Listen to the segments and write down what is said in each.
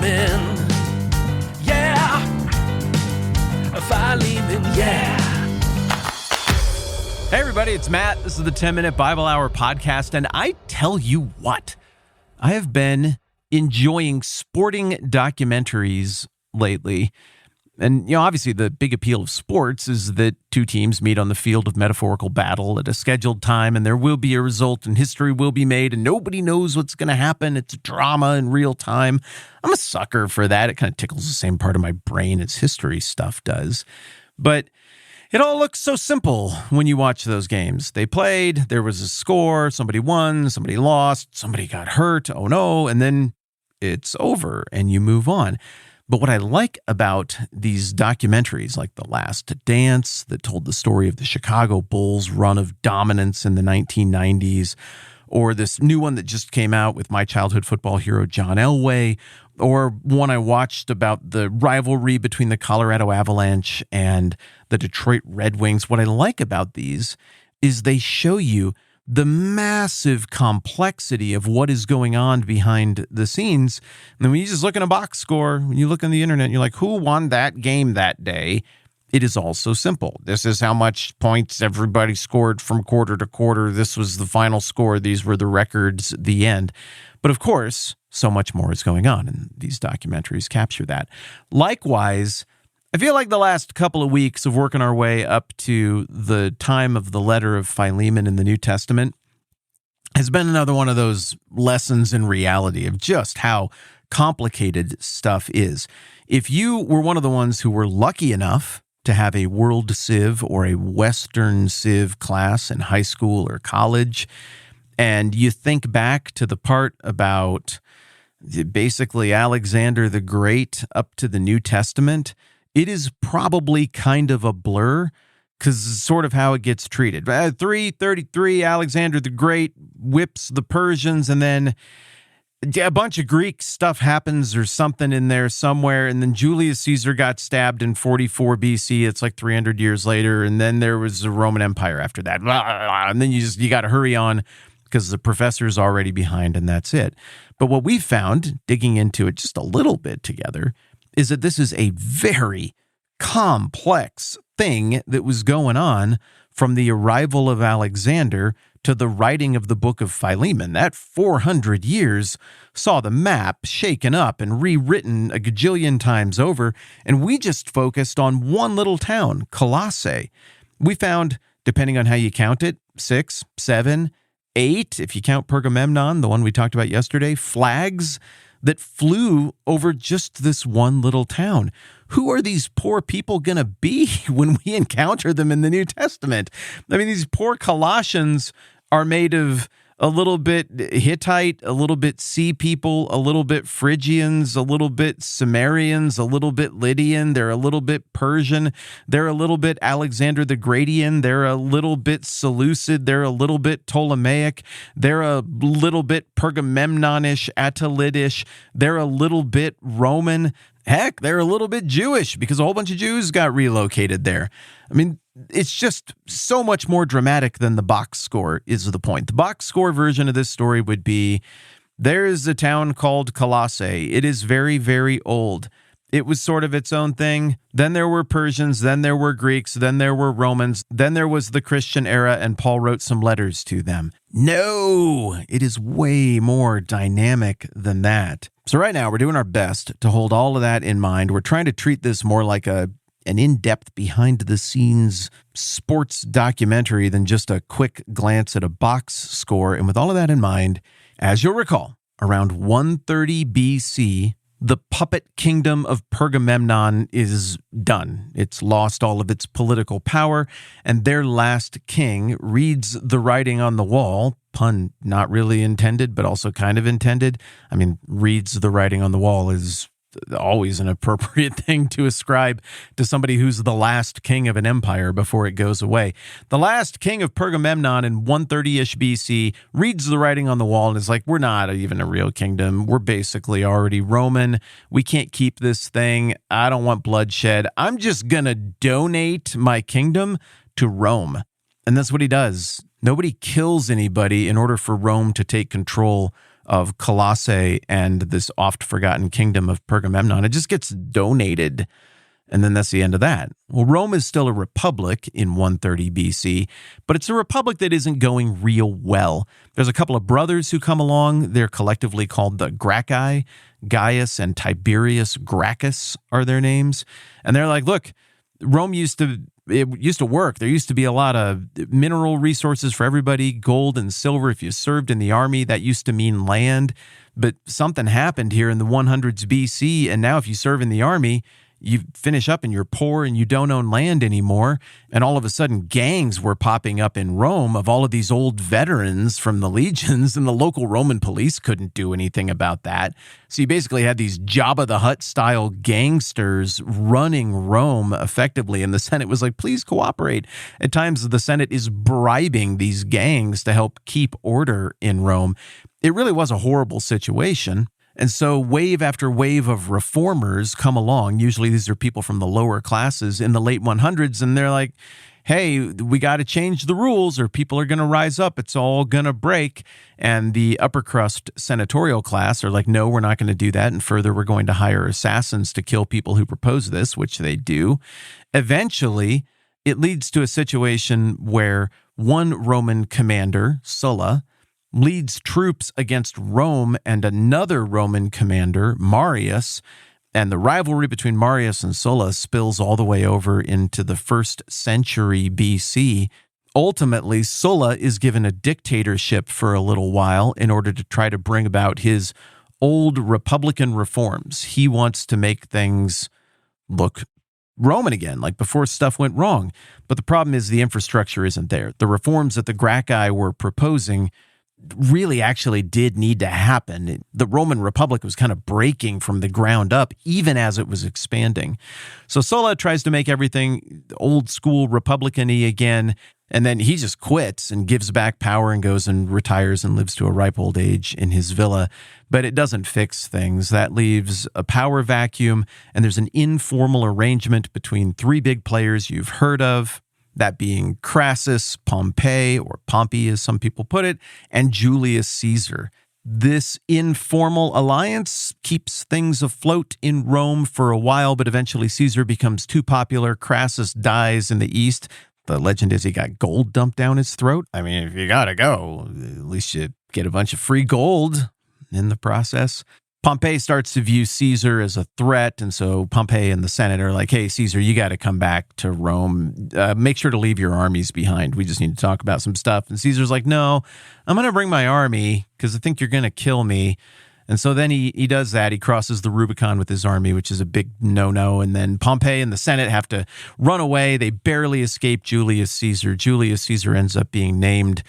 Philemon. Yeah. Philemon, yeah. Hey everybody, it's Matt. This is the 10-Minute Bible Hour podcast, and I tell you what, I have been enjoying sporting documentaries lately. And, obviously the big appeal of sports is that two teams meet on the field of metaphorical battle at a scheduled time, and there will be a result, and history will be made, and nobody knows what's going to happen. It's drama in real time. I'm a sucker for that. It kind of tickles the same part of my brain as history stuff does. But it all looks so simple when you watch those games. They played, there was a score, somebody won, somebody lost, somebody got hurt, oh no, and then it's over and you move on. But what I like about these documentaries, like The Last Dance, that told the story of the Chicago Bulls' run of dominance in the 1990s, or this new one that just came out with my childhood football hero, John Elway, or one I watched about the rivalry between the Colorado Avalanche and the Detroit Red Wings. What I like about these is they show you the massive complexity of what is going on behind the scenes. And then when you just look at a box score, when you look on the internet, and you're like, who won that game that day? It is all so simple. This is how much points everybody scored from quarter to quarter. This was the final score. These were the records, the end. But of course, so much more is going on, and these documentaries capture that. Likewise, I feel like the last couple of weeks of working our way up to the time of the letter of Philemon in the New Testament has been another one of those lessons in reality of just how complicated stuff is. If you were one of the ones who were lucky enough to have a World Civ or a Western Civ class in high school or college, and you think back to the part about basically Alexander the Great up to the New Testament, it is probably kind of a blur because sort of how it gets treated. 333, Alexander the Great whips the Persians, and then a bunch of Greek stuff happens or something in there somewhere, and then Julius Caesar got stabbed in 44 BC. It's like 300 years later, and then there was the Roman Empire after that. And then you got to hurry on because the professor's already behind, and that's it. But what we found, digging into it just a little bit together, is that this is a very complex thing that was going on from the arrival of Alexander to the writing of the book of Philemon. That 400 years saw the map shaken up and rewritten a gajillion times over, and we just focused on one little town, Colossae. We found, depending on how you count it, 6, 7, 8, if you count Pergamemnon, the one we talked about yesterday, flags that flew over just this one little town. Who are these poor people going to be when we encounter them in the New Testament? I mean, these poor Colossians are made of a little bit Hittite, a little bit Sea people, a little bit Phrygians, a little bit Sumerians, a little bit Lydian. They're a little bit Persian. They're a little bit Alexander the Gratian. They're a little bit Seleucid. They're a little bit Ptolemaic. They're a little bit Pergamemnonish, Attalidish. They're a little bit Roman. Heck, they're a little bit Jewish because a whole bunch of Jews got relocated there. I mean, it's just so much more dramatic than the box score is the point. The box score version of this story would be, there is a town called Colossae. It is very, very old. It was sort of its own thing. Then there were Persians, then there were Greeks, then there were Romans, then there was the Christian era, and Paul wrote some letters to them. No, it is way more dynamic than that. So right now, we're doing our best to hold all of that in mind. We're trying to treat this more like an in-depth, behind-the-scenes sports documentary than just a quick glance at a box score. And with all of that in mind, as you'll recall, around 130 BC, the puppet kingdom of Pergamemnon is done. It's lost all of its political power, and their last king reads the writing on the wall, pun not really intended, but also kind of intended. I mean, reads the writing on the wall is always an appropriate thing to ascribe to somebody who's the last king of an empire before it goes away. The last king of Pergamemnon in 130-ish BC reads the writing on the wall and is like, we're not even a real kingdom. We're basically already Roman. We can't keep this thing. I don't want bloodshed. I'm just going to donate my kingdom to Rome. And that's what he does. Nobody kills anybody in order for Rome to take control of Colossae and this oft-forgotten kingdom of Pergamemnon. It just gets donated, and then that's the end of that. Well, Rome is still a republic in 130 BC, but it's a republic that isn't going real well. There's a couple of brothers who come along. They're collectively called the Gracchi. Gaius and Tiberius Gracchus are their names. And they're like, look, Rome used to work. There used to be a lot of mineral resources for everybody, gold and silver. If you served in the army, that used to mean land. But something happened here in the 100s BC, and now if you serve in the army, you finish up and you're poor and you don't own land anymore. And all of a sudden, gangs were popping up in Rome of all of these old veterans from the legions, and the local Roman police couldn't do anything about that. So you basically had these Jabba the Hutt style gangsters running Rome effectively. And the Senate was like, please cooperate. At times, the Senate is bribing these gangs to help keep order in Rome. It really was a horrible situation. And so wave after wave of reformers come along. Usually these are people from the lower classes in the late 100s, and they're like, hey, we got to change the rules or people are going to rise up. It's all going to break. And the upper crust senatorial class are like, no, we're not going to do that. And further, we're going to hire assassins to kill people who propose this, which they do. Eventually, it leads to a situation where one Roman commander, Sulla, leads troops against Rome and another Roman commander, Marius, and the rivalry between Marius and Sulla spills all the way over into the 1st century BC. Ultimately, Sulla is given a dictatorship for a little while in order to try to bring about his old republican reforms. He wants to make things look Roman again, like before stuff went wrong. But the problem is the infrastructure isn't there. The reforms that the Gracchi were proposing really actually did need to happen. The Roman Republic was kind of breaking from the ground up, even as it was expanding. So Sulla tries to make everything old school Republican-y again, and then he just quits and gives back power and goes and retires and lives to a ripe old age in his villa. But it doesn't fix things. That leaves a power vacuum, and there's an informal arrangement between 3 big players you've heard of, that being Crassus, Pompey, or Pompey as some people put it, and Julius Caesar. This informal alliance keeps things afloat in Rome for a while, but eventually Caesar becomes too popular. Crassus dies in the east. The legend is he got gold dumped down his throat. I mean, if you gotta go, at least you get a bunch of free gold in the process. Pompey starts to view Caesar as a threat, and so Pompey and the Senate are like, hey, Caesar, you got to come back to Rome. Make sure to leave your armies behind. We just need to talk about some stuff. And Caesar's like, no, I'm going to bring my army because I think you're going to kill me. And so then he does that. He crosses the Rubicon with his army, which is a big no-no. And then Pompey and the Senate have to run away. They barely escape Julius Caesar. Julius Caesar ends up being named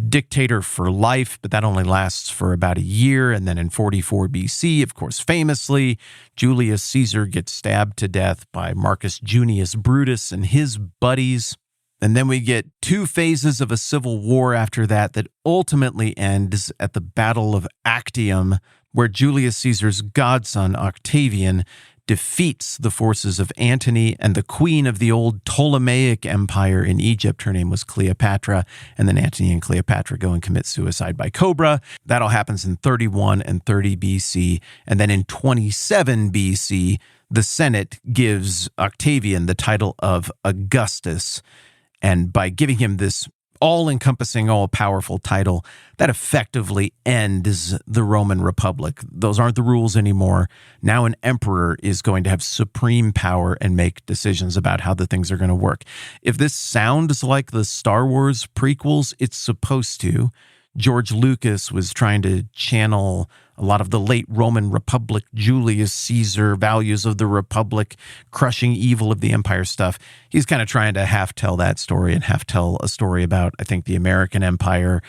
dictator for life, but that only lasts for about a year. And then in 44 BC, of course, famously, Julius Caesar gets stabbed to death by Marcus Junius Brutus and his buddies. And then we get 2 phases of a civil war after that ultimately ends at the Battle of Actium, where Julius Caesar's godson, Octavian, defeats the forces of Antony and the queen of the old Ptolemaic Empire in Egypt. Her name was Cleopatra. And then Antony and Cleopatra go and commit suicide by cobra. That all happens in 31 and 30 BC. And then in 27 BC, the Senate gives Octavian the title of Augustus. And by giving him this all-encompassing, all-powerful title, that effectively ends the Roman Republic. Those aren't the rules anymore. Now an emperor is going to have supreme power and make decisions about how the things are going to work. If this sounds like the Star Wars prequels, it's supposed to. George Lucas was trying to channel a lot of the late Roman Republic, Julius Caesar, values of the Republic, crushing evil of the empire stuff. He's kind of trying to half tell that story and half tell a story about, I think, the American Empire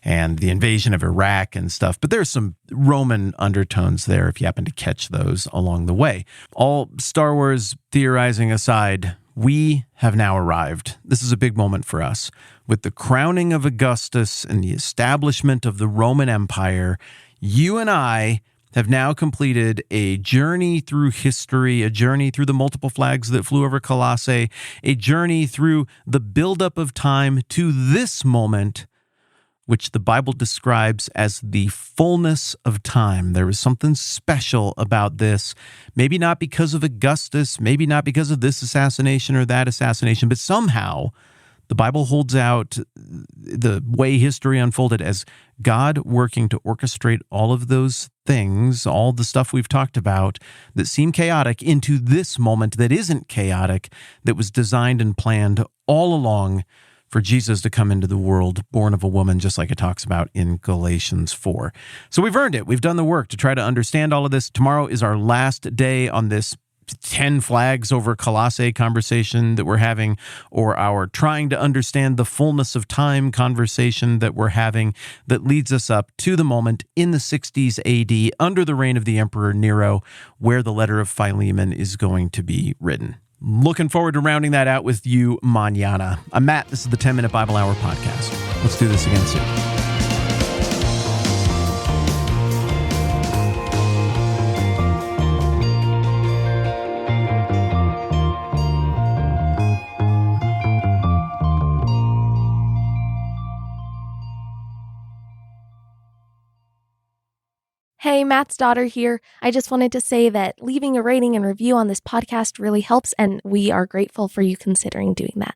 and the invasion of Iraq and stuff. But there's some Roman undertones there if you happen to catch those along the way. All Star Wars theorizing aside, we have now arrived. This is a big moment for us. With the crowning of Augustus and the establishment of the Roman Empire, you and I have now completed a journey through history, a journey through the multiple flags that flew over Colossae, a journey through the buildup of time to this moment which the Bible describes as the fullness of time. There was something special about this, maybe not because of Augustus, maybe not because of this assassination or that assassination, but somehow the Bible holds out the way history unfolded as God working to orchestrate all of those things, all the stuff we've talked about that seem chaotic, into this moment that isn't chaotic, that was designed and planned all along for Jesus to come into the world, born of a woman, just like it talks about in Galatians 4. So we've earned it. We've done the work to try to understand all of this. Tomorrow is our last day on this 10 flags over Colossae conversation that we're having, or our trying to understand the fullness of time conversation that we're having, that leads us up to the moment in the 60s AD under the reign of the Emperor Nero, where the letter of Philemon is going to be written. Looking forward to rounding that out with you mañana. I'm Matt. This is the 10-Minute Bible Hour podcast. Let's do this again soon. Hey, Matt's daughter here. I just wanted to say that leaving a rating and review on this podcast really helps, and we are grateful for you considering doing that.